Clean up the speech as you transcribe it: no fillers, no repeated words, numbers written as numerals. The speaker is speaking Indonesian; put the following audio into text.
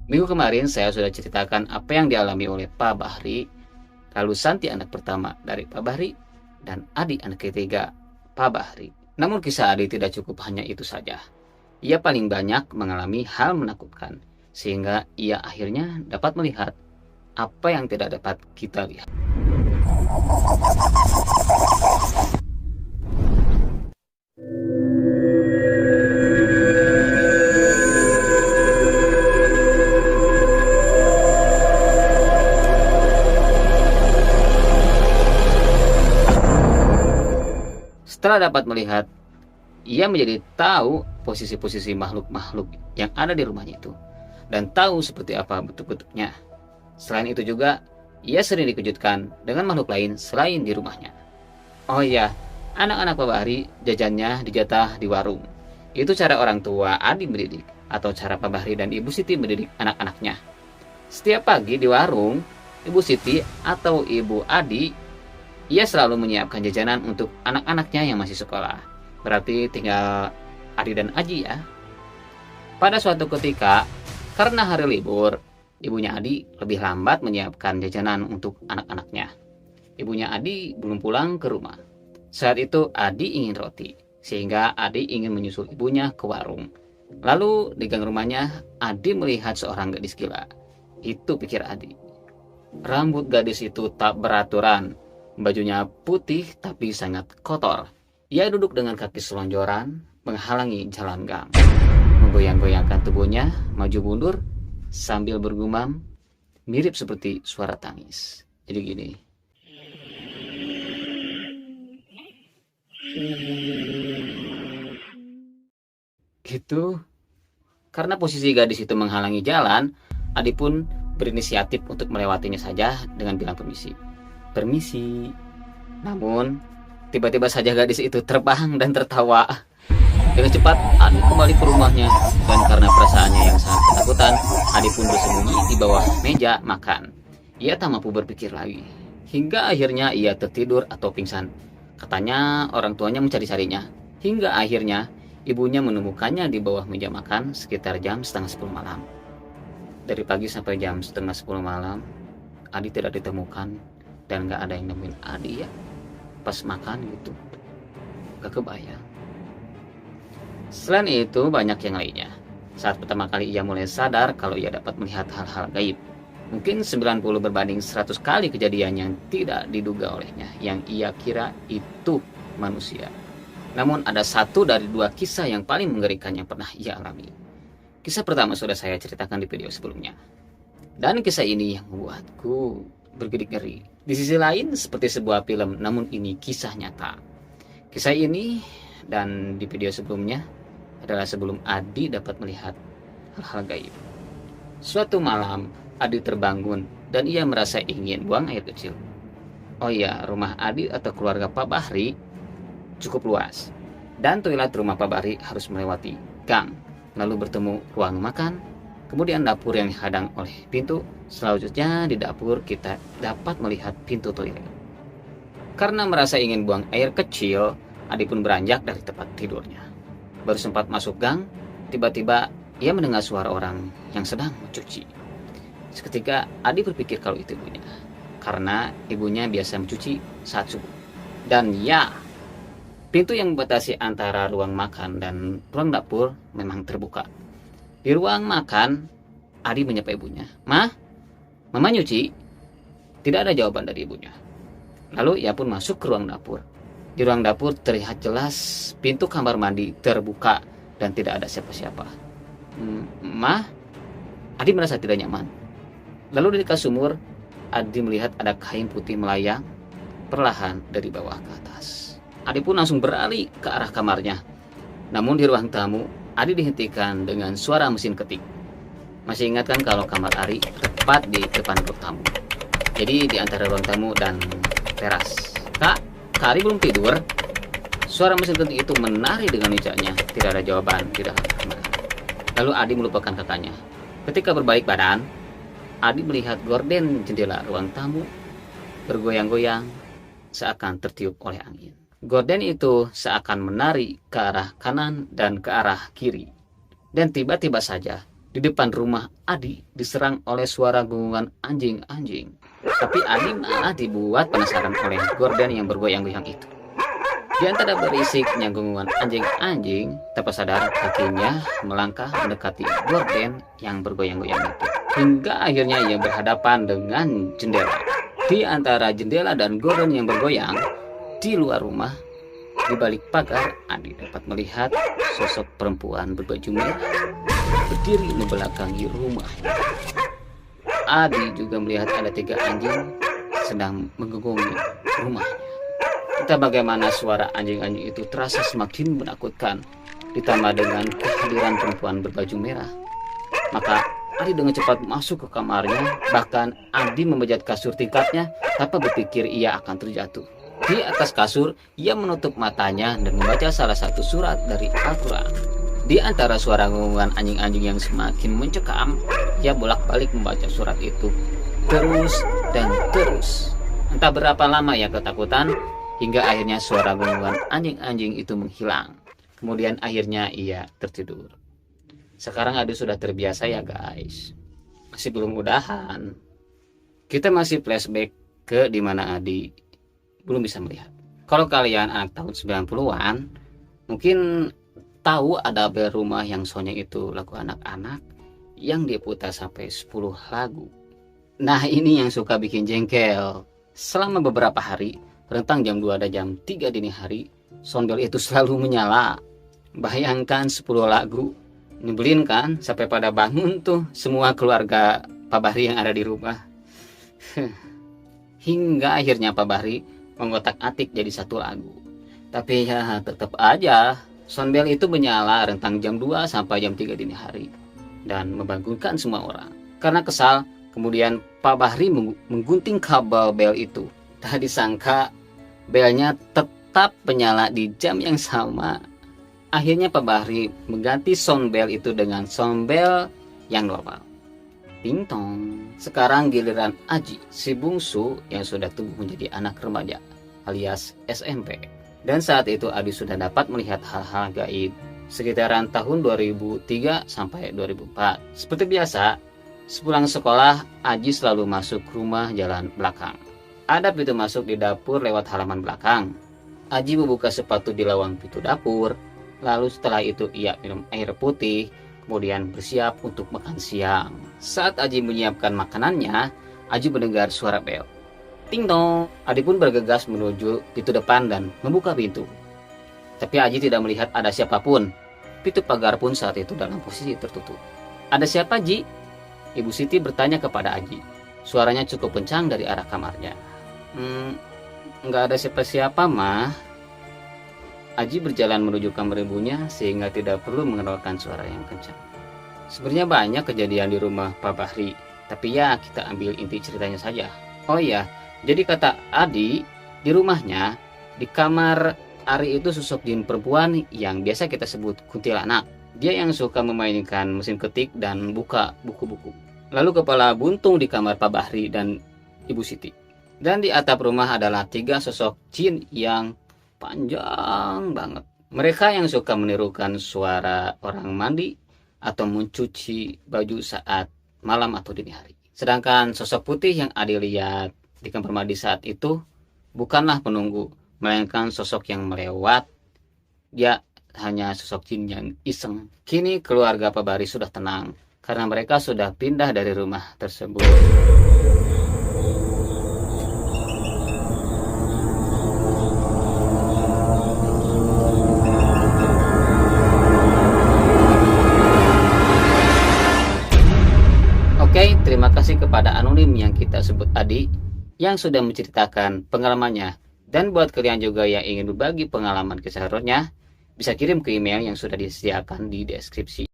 Minggu kemarin saya sudah ceritakan apa yang dialami oleh Pak Bahri, lalu Santi anak pertama dari Pak Bahri, dan Adi anak ketiga Pak Bahri. Namun kisah Adi tidak cukup hanya itu saja. Ia paling banyak mengalami hal menakutkan, sehingga ia akhirnya dapat melihat apa yang tidak dapat kita lihat. Setelah dapat melihat, ia menjadi tahu posisi-posisi makhluk-makhluk yang ada di rumahnya itu, dan tahu seperti apa bentuk-bentuknya. Selain itu juga, ia sering dikejutkan dengan makhluk lain selain di rumahnya. Oh iya, anak-anak Pak Bahri jajannya dijatah di warung. Itu cara orang tua Adi mendidik, atau cara Pak Bahri dan Ibu Siti mendidik anak-anaknya. Setiap pagi di warung, Ibu Siti atau Ibu Adi, ia selalu menyiapkan jajanan untuk anak-anaknya yang masih sekolah. Berarti tinggal Adi dan Aji ya. Pada suatu ketika, karena hari libur, ibunya Adi lebih lambat menyiapkan jajanan untuk anak-anaknya. Ibunya Adi belum pulang ke rumah. Saat itu Adi ingin roti, sehingga Adi ingin menyusul ibunya ke warung. Lalu di gang rumahnya, Adi melihat seorang gadis gila. Itu pikir Adi. Rambut gadis itu tak beraturan. Bajunya putih tapi sangat kotor. Ia duduk dengan kaki selonjoran menghalangi jalan gang. Menggoyang-goyangkan tubuhnya maju mundur sambil bergumam mirip seperti suara tangis. Jadi gini. Gitu. Karena posisi gadis itu menghalangi jalan, Adi pun berinisiatif untuk melewatinya saja dengan bilang permisi. Permisi. Namun, tiba-tiba saja gadis itu terbang dan tertawa. Dengan cepat, Adi kembali ke rumahnya. Dan karena perasaannya yang sangat ketakutan, Adi pun bersembunyi di bawah meja makan. Ia tak mampu berpikir lagi. Hingga akhirnya ia tertidur atau pingsan. Katanya orang tuanya mencari-carinya. Hingga akhirnya, ibunya menemukannya di bawah meja makan sekitar jam setengah 10 malam. Dari pagi sampai jam setengah 10 malam, Adi tidak ditemukan. Dan gak ada yang nemuin Adi ya pas makan gitu. Gak kebayang. Selain itu banyak yang lainnya. Saat pertama kali ia mulai sadar kalau ia dapat melihat hal-hal gaib. Mungkin 90 berbanding 100 kali kejadian yang tidak diduga olehnya, yang ia kira itu manusia. Namun ada satu dari dua kisah yang paling mengerikan yang pernah ia alami. Kisah pertama sudah saya ceritakan di video sebelumnya. Dan kisah ini yang membuatku bergidik ngeri. Di sisi lain seperti sebuah film, namun ini kisah nyata. Kisah ini dan di video sebelumnya adalah sebelum Adi dapat melihat hal-hal gaib. Suatu malam Adi terbangun dan ia merasa ingin buang air kecil. Oh iya, rumah Adi atau keluarga Pak Bahri cukup luas. Dan toilet rumah Pak Bahri harus melewati gang, lalu bertemu ruang makan, kemudian dapur yang dihadang oleh pintu. Selanjutnya di dapur kita dapat melihat pintu toilet. Karena merasa ingin buang air kecil, Adi pun beranjak dari tempat tidurnya. Baru sempat masuk gang, tiba-tiba ia mendengar suara orang yang sedang mencuci. Seketika Adi berpikir kalau itu ibunya, karena ibunya biasa mencuci saat subuh. Dan ya, pintu yang membatasi antara ruang makan dan ruang dapur memang terbuka. Di ruang makan, Adi menyapa ibunya. Mama nyuci? Tidak ada jawaban dari ibunya. Lalu ia pun masuk ke ruang dapur. Di ruang dapur terlihat jelas pintu kamar mandi terbuka dan tidak ada siapa-siapa. Adi merasa tidak nyaman. Lalu di dekat sumur, Adi melihat ada kain putih melayang perlahan dari bawah ke atas. Adi pun langsung beralih ke arah kamarnya. Namun di ruang tamu, Adi dihentikan dengan suara mesin ketik. Masih ingat kan kalau kamar Ari tepat di depan ruang tamu. Jadi di antara ruang tamu dan teras. Kak Ari belum tidur? Suara mesin ketik itu menari dengan lincahnya. Tidak ada jawaban, tidak ada kamar. Lalu Adi melupakan kakaknya. Ketika berbalik badan, Adi melihat gorden jendela ruang tamu bergoyang-goyang seakan tertiup oleh angin. Gorden itu seakan menari ke arah kanan dan ke arah kiri. Dan tiba-tiba saja di Di depan rumah Adi diserang oleh suara gunungan anjing-anjing. Tapi Adi malah dibuat penasaran oleh gorden yang bergoyang-goyang itu. Di antara berisiknya gunungan anjing-anjing, tanpa sadar kakinya melangkah mendekati gorden yang bergoyang-goyang itu. Hingga akhirnya ia berhadapan dengan jendela. Di antara jendela dan gorden yang bergoyang, di luar rumah, di balik pagar, Adi dapat melihat sosok perempuan berbaju merah berdiri membelakangi rumah. Adi juga melihat ada 3 anjing sedang menggonggong rumahnya. Entah bagaimana suara anjing-anjing itu terasa semakin menakutkan, ditambah dengan kehadiran perempuan berbaju merah. Maka Adi dengan cepat masuk ke kamarnya, bahkan Adi membejat kasur tingkatnya tanpa berpikir ia akan terjatuh. Di atas kasur, ia menutup matanya dan membaca salah satu surat dari Al-Quran. Di antara suara gongongan anjing-anjing yang semakin mencekam, ia bolak-balik membaca surat itu terus dan terus. Entah berapa lama ia ketakutan, hingga akhirnya suara gongongan anjing-anjing itu menghilang. Kemudian akhirnya ia tertidur. Sekarang Adi sudah terbiasa ya guys. Masih belum udahan. Kita masih flashback ke dimana Adi belum bisa melihat. Kalau kalian anak tahun 90-an, mungkin tahu ada bel rumah yang soundnya itu lagu anak-anak yang diputar sampai 10 lagu. Nah ini yang suka bikin jengkel. Selama beberapa hari, rentang jam 2 dan jam 3 dini hari, sound bel itu selalu menyala. Bayangkan 10 lagu, nyebelin kan? Sampai pada bangun tuh semua keluarga Pak Bahri yang ada di rumah. Hingga akhirnya Pak Bahri mengotak-atik jadi 1 lagu. Tapi ya tetap aja sound bell itu menyala rentang jam 2 sampai jam 3 dini hari dan membangunkan semua orang. Karena kesal, kemudian Pak Bahri menggunting kabel bel itu. Tak disangka belnya tetap menyala di jam yang sama. Akhirnya Pak Bahri mengganti sound bell itu dengan sound bell yang normal. Ting tong. Sekarang giliran Aji, si bungsu yang sudah tumbuh menjadi anak remaja alias SMP. Dan saat itu Adi sudah dapat melihat hal-hal gaib sekitaran tahun 2003 sampai 2004. Seperti biasa, sepulang sekolah Aji selalu masuk rumah jalan belakang. Ada pintu masuk di dapur lewat halaman belakang. Aji membuka sepatu di lawang pintu dapur. Lalu setelah itu ia minum air putih, kemudian bersiap untuk makan siang. Saat Aji menyiapkan makanannya, Aji mendengar suara bel. Ting tong. Adi pun bergegas menuju pintu depan dan membuka pintu. Tapi Aji tidak melihat ada siapapun. Pintu pagar pun saat itu dalam posisi tertutup. Ada siapa, Ji? Ibu Siti bertanya kepada Aji. Suaranya cukup kencang dari arah kamarnya. Nggak ada siapa-siapa, mah. Aji berjalan menuju kamar ibunya sehingga tidak perlu mengeluarkan suara yang kencang. Sebenarnya banyak kejadian di rumah Pak Bahri, tapi ya kita ambil inti ceritanya saja. Oh iya, jadi kata Adi, di rumahnya, di kamar Ari itu sosok jin perempuan yang biasa kita sebut kuntilanak. Dia yang suka memainkan mesin ketik dan buka buku-buku. Lalu kepala buntung di kamar Pak Bahri dan Ibu Siti. Dan di atap rumah adalah 3 sosok jin yang panjang banget. Mereka yang suka menirukan suara orang mandi atau mencuci baju saat malam atau dini hari. Sedangkan sosok putih yang Adi lihat di kamar mandi saat itu bukanlah penunggu, melainkan sosok yang melewat. Dia hanya sosok jin yang iseng. Kini keluarga Pak Bahri sudah tenang karena mereka sudah pindah dari rumah tersebut. Oke, terima kasih kepada anonim yang kita sebut Adi yang sudah menceritakan pengalamannya. Dan buat kalian juga yang ingin berbagi pengalaman kisah horornya, bisa kirim ke email yang sudah disediakan di deskripsi.